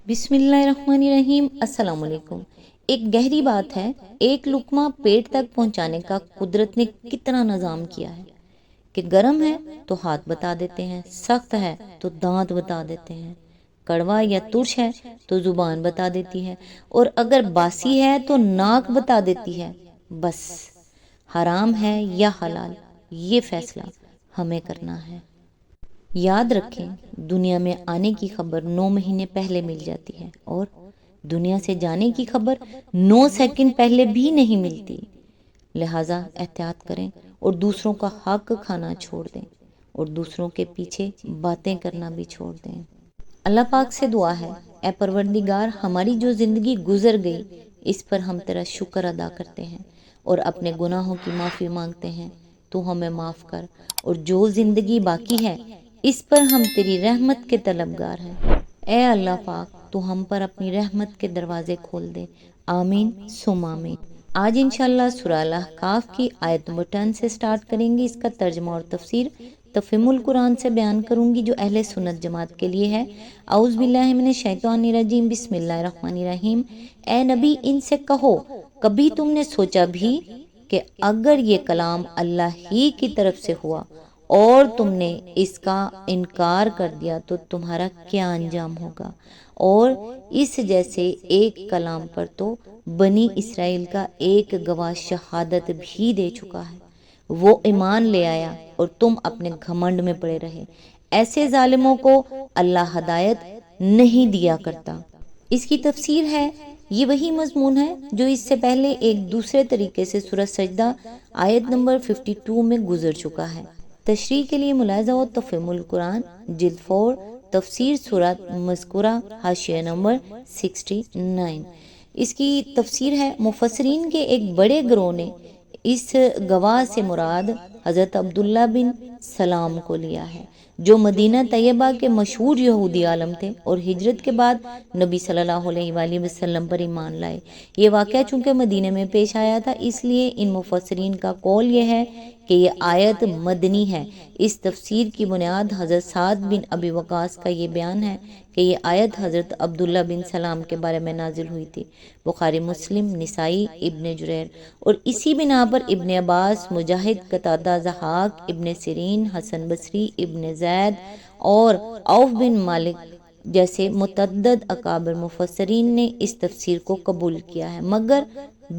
بسم اللہ الرحمن الرحیم۔ السلام علیکم۔ ایک گہری بات ہے، ایک لقمہ پیٹ تک پہنچانے کا قدرت نے کتنا نظام کیا ہے کہ گرم ہے تو ہاتھ بتا دیتے ہیں، سخت ہے تو دانت بتا دیتے ہیں، کڑوا یا ترش ہے تو زبان بتا دیتی ہے، اور اگر باسی ہے تو ناک بتا دیتی ہے۔ بس حرام ہے یا حلال، یہ فیصلہ ہمیں کرنا ہے۔ یاد رکھیں، دنیا میں آنے کی خبر 9 مہینے پہلے مل جاتی ہے، اور دنیا سے جانے کی خبر 9 سیکنڈ پہلے بھی نہیں ملتی۔ لہٰذا احتیاط کریں اور دوسروں کا حق کھانا چھوڑ دیں، اور دوسروں کے پیچھے باتیں کرنا بھی چھوڑ دیں۔ اللہ پاک سے دعا ہے، اے پروردگار، ہماری جو زندگی گزر گئی اس پر ہم تیرا شکر ادا کرتے ہیں اور اپنے گناہوں کی معافی مانگتے ہیں، تو ہمیں معاف کر، اور جو زندگی باقی ہے اس پر ہم تیری رحمت کے طلبگار ہیں۔ اے اللہ پاک، تو ہم پر اپنی رحمت کے دروازے کھول دے۔ آمین ثم آمین۔ آج انشاءاللہ سورہ الاحقاف کی آیت نمبر 10 سے سٹارٹ کریں گے۔ اس کا ترجمہ اور تفسیر تفہیم القرآن سے بیان کروں گی، جو اہل سنت جماعت کے لیے ہے۔ اعوذ باللہ من الشیطان الرجیم، بسم اللہ الرحمن الرحیم۔ اے نبی، ان سے کہو، کبھی تم نے سوچا بھی کہ اگر یہ کلام اللہ ہی کی طرف سے ہوا اور تم نے اس کا انکار کر دیا تو تمہارا کیا انجام ہوگا؟ اور اس جیسے ایک کلام پر تو بنی اسرائیل کا ایک گواہ شہادت بھی دے چکا ہے، وہ ایمان لے آیا اور تم اپنے گھمنڈ میں پڑے رہے۔ ایسے ظالموں کو اللہ ہدایت نہیں دیا کرتا۔ اس کی تفسیر ہے، یہ وہی مضمون ہے جو اس سے پہلے ایک دوسرے طریقے سے سورہ سجدہ آیت نمبر 52 میں گزر چکا ہے۔ تشریح کے لیے ملاحظہ ہو تفہیم القرآن جلد 4 تفسیر سورۃ مذکورہ حاشیہ نمبر 69۔ اس کی تفسیر ہے، مفسرین کے ایک بڑے گروہ نے اس گواہ سے مراد حضرت عبداللہ بن سلام کو لیا ہے، جو مدینہ طیبہ کے مشہور یہودی عالم تھے اور ہجرت کے بعد نبی صلی اللہ علیہ وآلہ وسلم پر ایمان لائے۔ یہ واقعہ چونکہ مدینہ میں پیش آیا تھا، اس لیے ان مفسرین کا قول یہ ہے کہ یہ آیت مدنی ہے۔ اس تفسیر کی بنیاد حضرت سعد بن ابی وقاص کا یہ بیان ہے کہ یہ آیت حضرت عبداللہ بن سلام کے بارے میں نازل ہوئی تھی۔ بخاری، مسلم، نسائی، ابن جریر، اور اسی بنا پر ابن عباس، مجاہد، قتادہ، ضحاک، ابن سیرین، حسن بصری، ابن زید اور عوف بن مالک جیسے متعدد اکابر مفسرین نے اس تفسیر کو قبول کیا ہے، مگر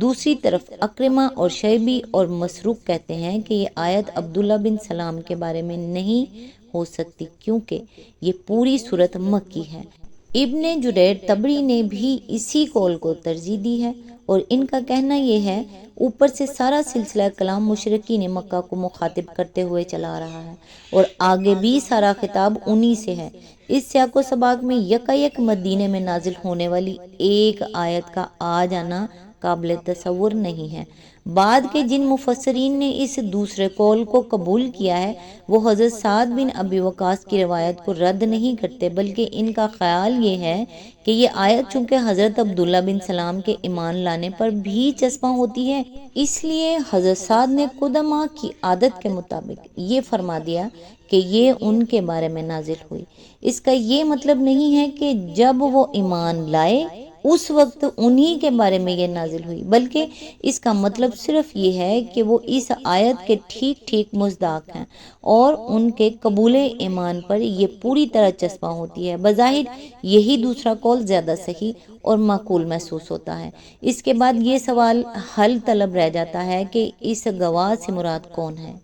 دوسری طرف اکرمہ اور شیبی اور مسروق کہتے ہیں کہ یہ آیت عبداللہ بن سلام کے بارے میں نہیں ہو سکتی، کیونکہ یہ پوری صورت مکی ہے۔ ابن جریر طبری نے بھی اسی قول کو ترجیح دی ہے، اور ان کا کہنا یہ ہے، اوپر سے سارا سلسلہ کلام مشرکین مکہ کو مخاطب کرتے ہوئے چلا رہا ہے، اور آگے بھی سارا خطاب انہی سے ہے۔ اس سیاق و سباق میں یکایک مدینے میں نازل ہونے والی ایک آیت کا آ جانا قابل تصور نہیں ہے۔ بعد کے جن مفسرین نے اس دوسرے قول کو قبول کیا ہے، وہ حضرت سعد بن ابی وقاص کی روایت کو رد نہیں کرتے، بلکہ ان کا خیال یہ ہے کہ یہ آیت چونکہ حضرت عبداللہ بن سلام کے ایمان لانے پر بھی چسپاں ہوتی ہے، اس لیے حضرت سعد نے قدماء کی عادت کے مطابق یہ فرما دیا کہ یہ ان کے بارے میں نازل ہوئی۔ اس کا یہ مطلب نہیں ہے کہ جب وہ ایمان لائے اس وقت انہی کے بارے میں یہ نازل ہوئی، بلکہ اس کا مطلب صرف یہ ہے کہ وہ اس آیت کے ٹھیک ٹھیک مصداق ہیں، اور ان کے قبول ایمان پر یہ پوری طرح چسپاں ہوتی ہے۔ بظاہر یہی دوسرا قول زیادہ صحیح اور معقول محسوس ہوتا ہے۔ اس کے بعد یہ سوال حل طلب رہ جاتا ہے کہ اس گواہ سے مراد کون ہے؟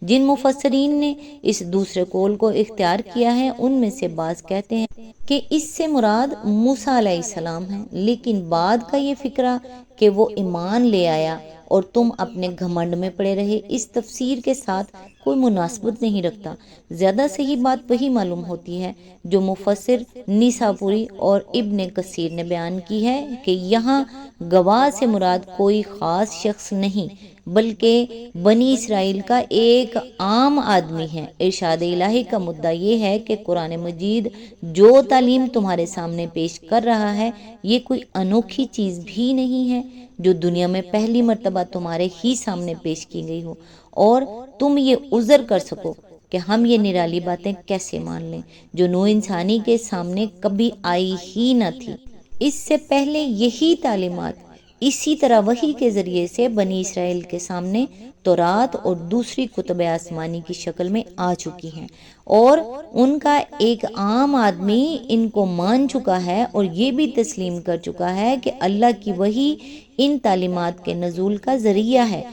جن مفسرین نے اس دوسرے قول کو اختیار کیا ہے، ان میں سے بعض کہتے ہیں کہ اس سے مراد موسیٰ علیہ السلام ہے، لیکن بعد کا یہ فقرہ کہ وہ ایمان لے آیا اور تم اپنے گھمنڈ میں پڑے رہے، اس تفسیر کے ساتھ کوئی مناسبت نہیں رکھتا۔ زیادہ صحیح بات وہی معلوم ہوتی ہے جو مفسر نیسابوری اور ابن کثیر نے بیان کی ہے کہ یہاں گواہ سے مراد کوئی خاص شخص نہیں، بلکہ بنی اسرائیل کا ایک عام آدمی ہے۔ ارشاد الہی کا مدعا یہ ہے کہ قرآن مجید جو تعلیم تمہارے سامنے پیش کر رہا ہے، یہ کوئی انوکھی چیز بھی نہیں ہے جو دنیا میں پہلی مرتبہ تمہارے ہی سامنے پیش کی گئی ہو اور تم یہ عذر کر سکو کہ ہم یہ نرالی باتیں کیسے مان لیں جو نو انسانی کے سامنے کبھی آئی ہی نہ تھی۔ اس سے پہلے یہی تعلیمات اسی طرح وحی کے ذریعے سے بنی اسرائیل کے سامنے تورات اور دوسری کتب آسمانی کی شکل میں آ چکی ہیں، اور ان کا ایک عام آدمی ان کو مان چکا ہے اور یہ بھی تسلیم کر چکا ہے کہ اللہ کی وحی ان تعلیمات کے نزول کا ذریعہ ہے۔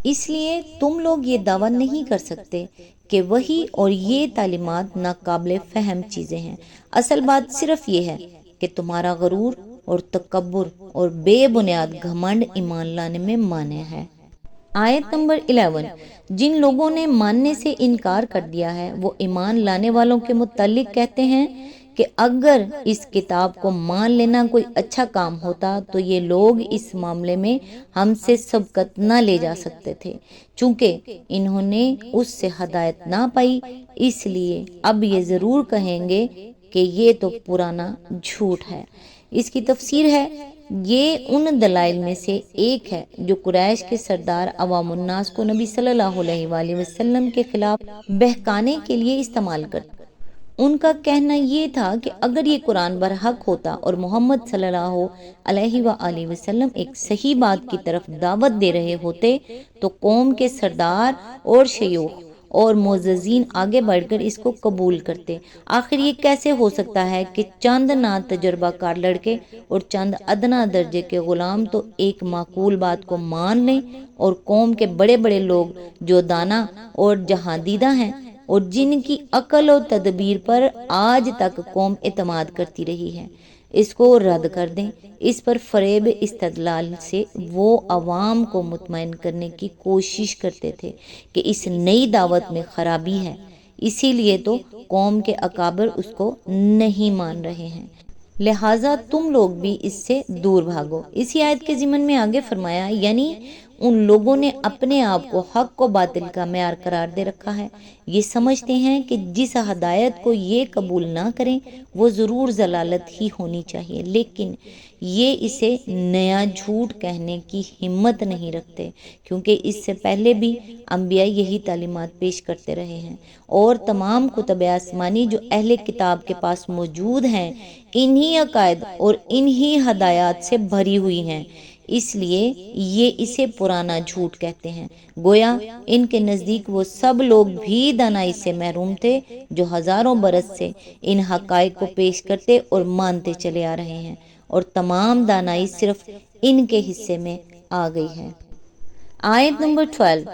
اس لیے تم لوگ یہ دعویٰ نہیں کر سکتے کہ وحی اور یہ تعلیمات ناقابل فہم چیزیں ہیں۔ اصل بات صرف یہ ہے کہ تمہارا غرور اور تکبر اور بے بنیاد گھمنڈ ایمان لانے میں مانع ہے۔ آیت نمبر 11، جن لوگوں نے ماننے سے انکار کر دیا ہے وہ ایمان لانے والوں کے متعلق کہتے ہیں کہ اگر اس کتاب کو مان لینا کوئی اچھا کام ہوتا تو یہ لوگ اس معاملے میں ہم سے سبقت نہ لے جا سکتے تھے، چونکہ انہوں نے اس سے ہدایت نہ پائی، اس لیے اب یہ ضرور کہیں گے کہ یہ تو پرانا جھوٹ ہے۔ اس کی تفسیر ہے، یہ ان دلائل میں سے ایک ہے جو قریش کے سردار عوام الناس کو نبی صلی اللہ علیہ وآلہ وسلم کے خلاف بہکانے کے لیے استعمال کرتے۔ ان کا کہنا یہ تھا کہ اگر یہ قرآن برحق ہوتا اور محمد صلی اللہ علیہ وآلہ وسلم ایک صحیح بات کی طرف دعوت دے رہے ہوتے تو قوم کے سردار اور شیوخ اور معززین آگے بڑھ کر اس کو قبول کرتے۔ آخر یہ کیسے ہو سکتا ہے کہ چند نا تجربہ کار لڑکے اور چند ادنا درجے کے غلام تو ایک معقول بات کو مان لیں، اور قوم کے بڑے بڑے لوگ جو دانا اور جہاں دیدہ ہیں اور جن کی عقل و تدبیر پر آج تک قوم اعتماد کرتی رہی ہے، اس کو رد کر دیں۔ اس پر فریب استدلال سے وہ عوام کو مطمئن کرنے کی کوشش کرتے تھے کہ اس نئی دعوت میں خرابی ہے، اسی لیے تو قوم کے اکابر اس کو نہیں مان رہے ہیں، لہٰذا تم لوگ بھی اس سے دور بھاگو۔ اسی آیت کے ضمن میں آگے فرمایا، یعنی ان لوگوں نے اپنے آپ کو حق و باطل کا معیار قرار دے رکھا ہے، یہ سمجھتے ہیں کہ جس ہدایت کو یہ قبول نہ کریں وہ ضرور ضلالت ہی ہونی چاہیے، لیکن یہ اسے نیا جھوٹ کہنے کی ہمت نہیں رکھتے، کیونکہ اس سے پہلے بھی انبیاء یہی تعلیمات پیش کرتے رہے ہیں، اور تمام کتب آسمانی جو اہل کتاب کے پاس موجود ہیں انہی عقائد اور انہی ہدایات سے بھری ہوئی ہیں، اس لیے یہ اسے پرانا جھوٹ کہتے ہیں۔ گویا ان کے نزدیک وہ سب لوگ بھی دانائی سے محروم تھے جو ہزاروں برس سے ان حقائق کو پیش کرتے اور مانتے چلے آ رہے ہیں، اور تمام دانائی صرف ان کے حصے میں آ گئی ہے۔ آیت نمبر 12،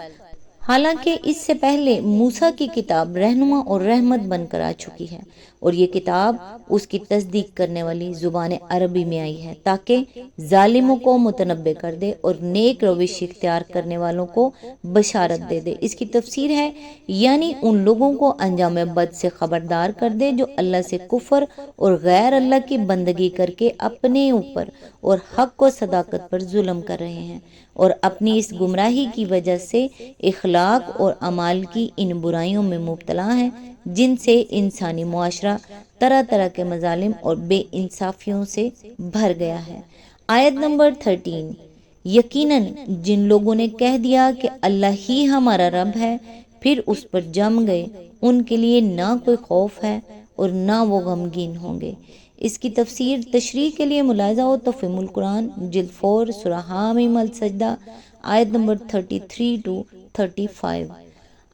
حالانکہ اس سے پہلے موسیٰ کی کتاب رہنما اور رحمت بن کر آ چکی ہے، اور یہ کتاب اس کی تصدیق کرنے والی زبان عربی میں آئی ہے تاکہ ظالموں کو متنبع کر دے اور نیک روش اختیار کرنے والوں کو بشارت دے دے۔ اس کی تفسیر ہے، یعنی ان لوگوں کو انجام بد سے خبردار کر دے جو اللہ سے کفر اور غیر اللہ کی بندگی کر کے اپنے اوپر اور حق و صداقت پر ظلم کر رہے ہیں، اور اپنی اس گمراہی کی وجہ سے اخلاق اور اعمال کی ان برائیوں میں مبتلا ہیں جن سے انسانی معاشرہ طرح طرح کے مظالم اور بے انصافیوں سے بھر گیا ہے۔ آیت نمبر 13، یقیناً جن لوگوں نے کہہ دیا کہ اللہ ہی ہمارا رب ہے پھر اس پر جم گئے، ان کے لیے نہ کوئی خوف ہے اور نہ وہ غمگین ہوں گے۔ اس کی تفسیر تشریح کے لیے ملاحظہ ہو تفہیم القرآن جلد 4 سورہ حامیم السجدہ آیت نمبر 33 to 35۔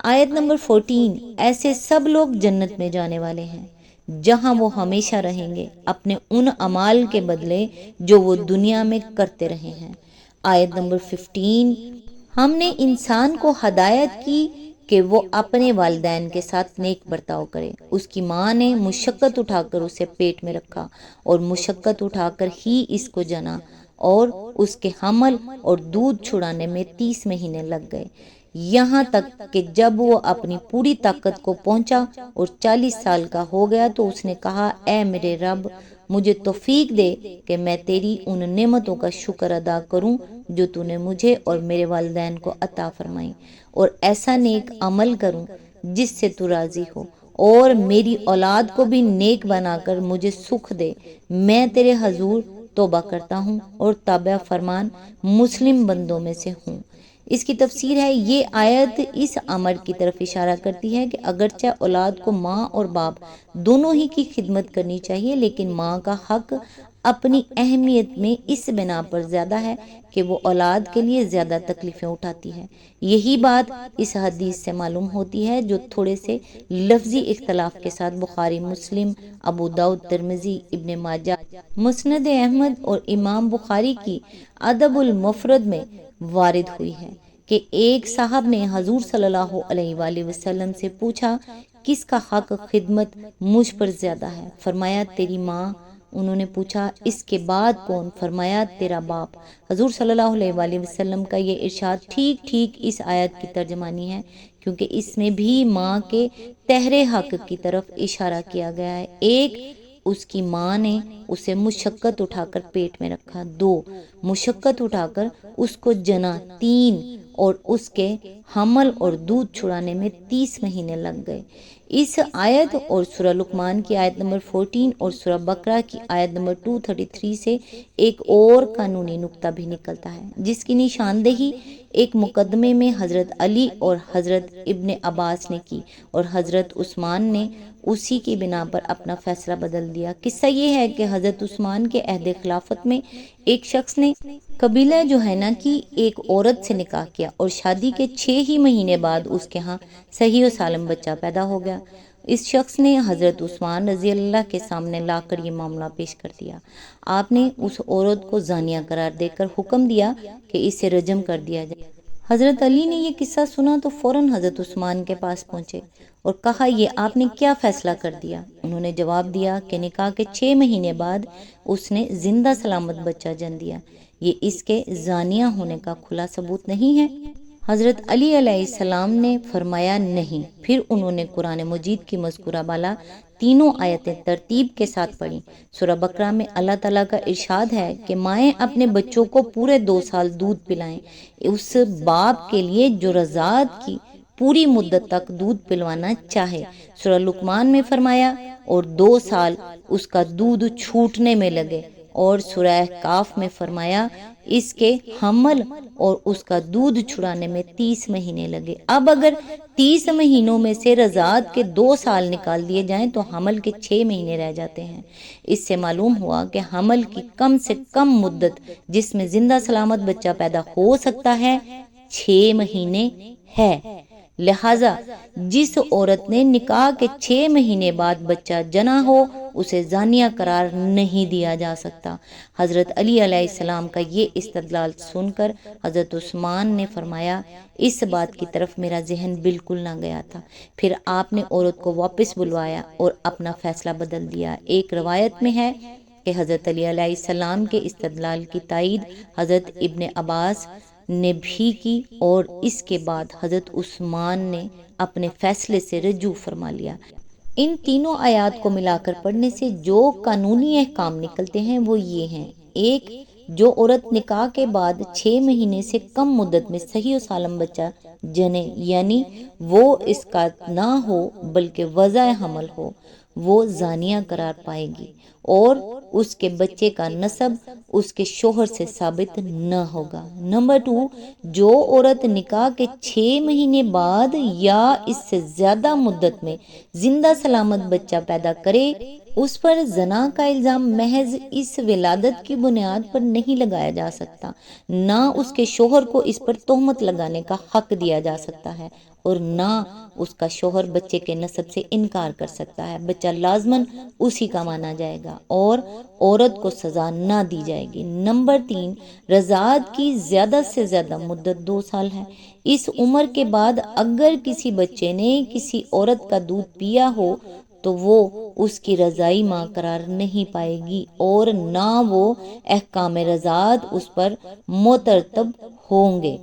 آیت نمبر 14، ایسے سب لوگ جنت میں جانے والے ہیں جہاں وہ ہمیشہ رہیں گے اپنے ان اعمال کے بدلے جو وہ دنیا میں کرتے رہے ہیں۔ آیت نمبر 15، ہم نے انسان کو ہدایت کی کہ وہ اپنے والدین کے ساتھ نیک برتاؤ کرے۔ اس کی ماں نے مشقت اٹھا کر اسے پیٹ میں رکھا اور مشقت اٹھا کر ہی اس کو جنا، اور اس کے حمل اور دودھ چھڑانے میں 30 مہینے لگ گئے، یہاں تک کہ جب وہ اپنی پوری طاقت کو پہنچا اور 40 سال کا ہو گیا تو اس نے کہا، اے میرے رب، مجھے توفیق دے کہ میں تیری ان نعمتوں کا شکر ادا کروں جو تو نے مجھے اور میرے والدین کو عطا فرمائی، اور ایسا نیک عمل کروں جس سے تو راضی ہو، اور میری اولاد کو بھی نیک بنا کر مجھے سکھ دے۔ میں تیرے حضور توبہ کرتا ہوں اور تابع فرمان مسلم بندوں میں سے ہوں۔ اس کی تفسیر ہے، یہ آیت اس امر کی طرف اشارہ کرتی ہے کہ اگرچہ اولاد کو ماں اور باپ دونوں ہی کی خدمت کرنی چاہیے، لیکن ماں کا حق اپنی اہمیت میں اس بنا پر زیادہ ہے کہ وہ اولاد کے لیے زیادہ تکلیفیں اٹھاتی ہے۔ یہی بات اس حدیث سے معلوم ہوتی ہے جو تھوڑے سے لفظی اختلاف کے ساتھ بخاری، مسلم، ابو داؤد، ترمذی، ابن ماجہ، مسند احمد اور امام بخاری کی ادب المفرد میں وارد ہوئی ہے کہ ایک صاحب نے حضور صلی اللہ علیہ وآلہ وسلم سے پوچھا، کس کا حق خدمت مجھ پر زیادہ ہے؟ فرمایا تیری ماں۔ انہوں نے پوچھا اس کے بعد کون؟ فرمایا تیرا باپ۔ حضور صلی اللہ علیہ وآلہ وسلم کا یہ ارشاد ٹھیک ٹھیک اس آیت کی ترجمانی ہے، کیونکہ اس میں بھی ماں کے تہرے حق کی طرف اشارہ کیا گیا ہے۔ ایک، اس کی ماں نے اسے مشقت اٹھا کر پیٹ میں رکھا، دو، مشقت اٹھا کر اس کو جنا، تین، اور اس کے حمل اور دودھ چھڑانے میں 30 مہینے لگ گئے۔ اس آیت اور سورہ لقمان کی آیت نمبر 14 اور سورہ بقرہ کی آیت نمبر 233 سے ایک اور قانونی نکتہ بھی نکلتا ہے، جس کی نشاندہی ایک مقدمے میں حضرت علی اور حضرت ابن عباس نے کی اور حضرت عثمان نے اسی کی بنا پر اپنا فیصلہ بدل دیا۔ قصہ یہ ہے کہ حضرت عثمان کے عہد خلافت میں ایک شخص نے قبیلہ جوہینہ کی ایک عورت سے نکاح کیا اور شادی کے 6 ہی مہینے بعد اس کے ہاں صحیح و سالم بچہ پیدا ہو گیا۔ اس شخص نے حضرت عثمان رضی اللہ کے سامنے لا کر یہ معاملہ پیش کر دیا۔ آپ نے اس عورت کو زانیہ قرار دے کر حکم دیا کہ اسے رجم کر دیا جائے۔ حضرت علی نے یہ قصہ سنا تو فوراً حضرت عثمان کے پاس پہنچے اور کہا، یہ آپ نے کیا فیصلہ کر دیا؟ انہوں نے جواب دیا کہ نکاح کے 6 مہینے بعد اس نے زندہ سلامت بچہ جن دیا۔ یہ اس کے زانیہ ہونے کا کھلا ثبوت نہیں ہے؟ حضرت علی علیہ السلام نے فرمایا نہیں۔ پھر انہوں نے قرآن مجید کی مذکورہ بالا تینوں آیتیں ترتیب کے ساتھ پڑھی۔ سورہ بقرہ میں اللہ تعالیٰ کا ارشاد ہے کہ مائیں اپنے بچوں کو پورے 2 سال دودھ پلائیں، اس باپ کے لیے جو رضاعت کی پوری مدت تک دودھ پلوانا چاہے۔ سورہ لقمان میں فرمایا اور 2 سال اس کا دودھ چھوٹنے میں لگے، اور سورہ احقاف میں فرمایا اس کے حمل اور اس کا دودھ چھڑانے میں 30 مہینے لگے۔ اب اگر 30 مہینوں میں سے رضاعت کے 2 سال نکال دیے جائیں تو حمل کے 6 مہینے رہ جاتے ہیں۔ اس سے معلوم ہوا کہ حمل کی کم سے کم مدت جس میں زندہ سلامت بچہ پیدا ہو سکتا ہے 6 مہینے ہے۔ لہٰذا جس عورت نے نکاح کے 6 مہینے بعد بچہ جنا ہو اسے زانیہ قرار نہیں دیا جا سکتا۔ حضرت علی علیہ السلام کا یہ استدلال سن کر حضرت عثمان نے فرمایا، اس بات کی طرف میرا ذہن بالکل نہ گیا تھا۔ پھر آپ نے عورت کو واپس بلوایا اور اپنا فیصلہ بدل دیا۔ ایک روایت میں ہے کہ حضرت علی علیہ السلام کے استدلال کی تائید حضرت ابن عباس نے بھی کی اور اس کے بعد حضرت عثمان نے اپنے فیصلے سے رجوع فرما لیا۔ ان تینوں آیات کو ملا کر پڑھنے سے جو قانونی احکام نکلتے ہیں وہ یہ ہیں: ایک، جو عورت نکاح کے بعد 6 مہینے سے کم مدت میں صحیح و سالم بچہ جنے، یعنی وہ اس کا نہ ہو بلکہ وضع حمل ہو، وہ زانیہ قرار پائے گی اور اس کے بچے کا نسب اس کے شوہر سے ثابت نہ ہوگا۔ نمبر 2، جو عورت نکاح کے 6 مہینے بعد یا اس سے زیادہ مدت میں زندہ سلامت بچہ پیدا کرے، اس پر زنا کا الزام محض اس ولادت کی بنیاد پر نہیں لگایا جا سکتا، نہ اس کے شوہر کو اس پر تہمت لگانے کا حق دیا جا سکتا ہے، اور نہ اس کا شوہر بچے کے نسب سے انکار کر سکتا ہے۔ بچہ لازماً اسی کا مانا جائے گا اور عورت کو سزا نہ دی جائے گی۔ نمبر 3، رضاعت کی زیادہ سے زیادہ مدت 2 سال ہے۔ اس عمر کے بعد اگر کسی بچے نے کسی عورت کا دودھ پیا ہو تو وہ اس کی رضاعی ماں قرار نہیں پائے گی اور نہ وہ احکام رضاعت اس پر مترتب ہوں گے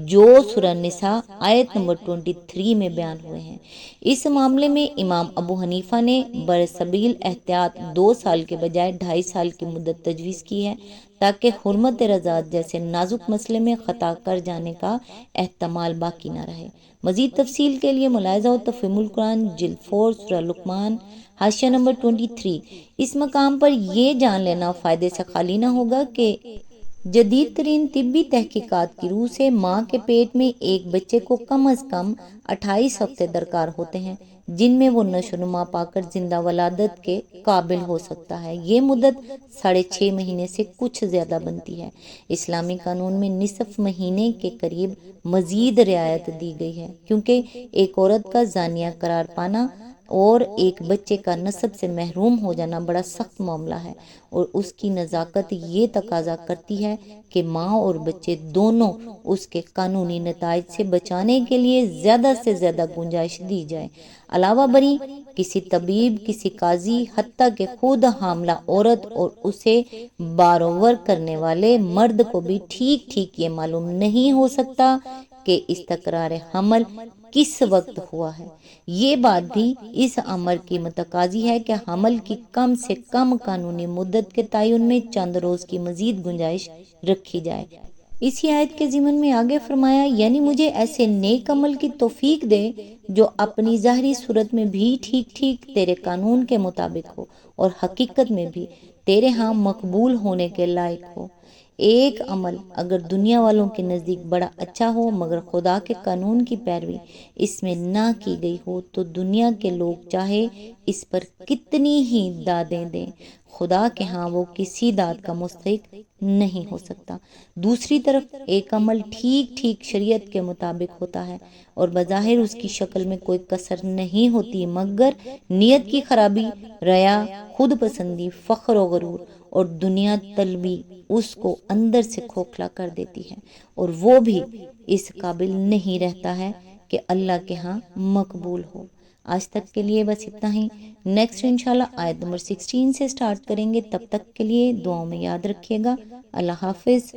جو سورہ نساء آیت نمبر 23 میں بیان ہوئے ہیں۔ اس معاملے میں امام ابو حنیفہ نے برسبیل احتیاط 2 سال کے بجائے 2.5 سال کی مدت تجویز کی ہے تاکہ حرمت رضاعت جیسے نازک مسئلے میں خطا کر جانے کا احتمال باقی نہ رہے۔ مزید تفصیل کے لیے ملاحظہ و تفہیم القرآن جلد 4 سورہ لقمان حاشیہ نمبر 23۔ اس مقام پر یہ جان لینا فائدے سے خالی نہ ہوگا کہ جدید ترین طبی تحقیقات کی روح سے ماں کے پیٹ میں ایک بچے کو کم از کم 28 ہفتے درکار ہوتے ہیں، جن میں وہ نشو و نما پا کر زندہ ولادت کے قابل ہو سکتا ہے۔ یہ مدت 6.5 مہینے سے کچھ زیادہ بنتی ہے۔ اسلامی قانون میں نصف مہینے کے قریب مزید رعایت دی گئی ہے، کیونکہ ایک عورت کا زانیہ قرار پانا اور ایک بچے کا نسب سے محروم ہو جانا بڑا سخت معاملہ ہے، اور اس کی نزاکت یہ تقاضا کرتی ہے کہ ماں اور بچے دونوں اس کے قانونی نتائج سے بچانے کے لیے زیادہ سے زیادہ گنجائش دی جائے۔ علاوہ بری کسی طبیب، کسی قاضی، حتیٰ کہ خود حاملہ عورت اور اسے باروور کرنے والے مرد کو بھی ٹھیک ٹھیک یہ معلوم نہیں ہو سکتا کہ استقرار حمل کس وقت ہوا ہے۔ یہ بات بھی اس امر کی متقاضی ہے کہ حمل کی کم سے کم قانونی مدت کے تعین میں چند روز کی مزید گنجائش رکھی جائے۔ اسی آیت کے ضمن میں آگے فرمایا، یعنی مجھے ایسے نیک عمل کی توفیق دے جو اپنی ظاہری صورت میں بھی ٹھیک ٹھیک تیرے قانون کے مطابق ہو اور حقیقت میں بھی تیرے ہاں مقبول ہونے کے لائق ہو۔ ایک عمل اگر دنیا والوں کے نزدیک بڑا اچھا ہو مگر خدا کے قانون کی پیروی اس میں نہ کی گئی ہو تو دنیا کے لوگ چاہے اس پر کتنی ہی دادیں دیں، خدا کے ہاں وہ کسی داد کا مستحق نہیں ہو سکتا۔ دوسری طرف ایک عمل ٹھیک ٹھیک شریعت کے مطابق ہوتا ہے اور بظاہر اس کی شکل میں کوئی کسر نہیں ہوتی، مگر نیت کی خرابی، ریا، خود پسندی، فخر و غرور اور دنیا طلبی اس کو اندر سے کھوکھلا کر دیتی ہے، اور وہ بھی اس قابل نہیں رہتا ہے کہ اللہ کے ہاں مقبول ہو۔ آج تک کے لیے بس اتنا ہی۔ نیکسٹ انشاءاللہ آیت نمبر 16 سے سٹارٹ کریں گے، تب تک کے لیے دعاؤں میں یاد رکھیے گا۔ اللہ حافظ۔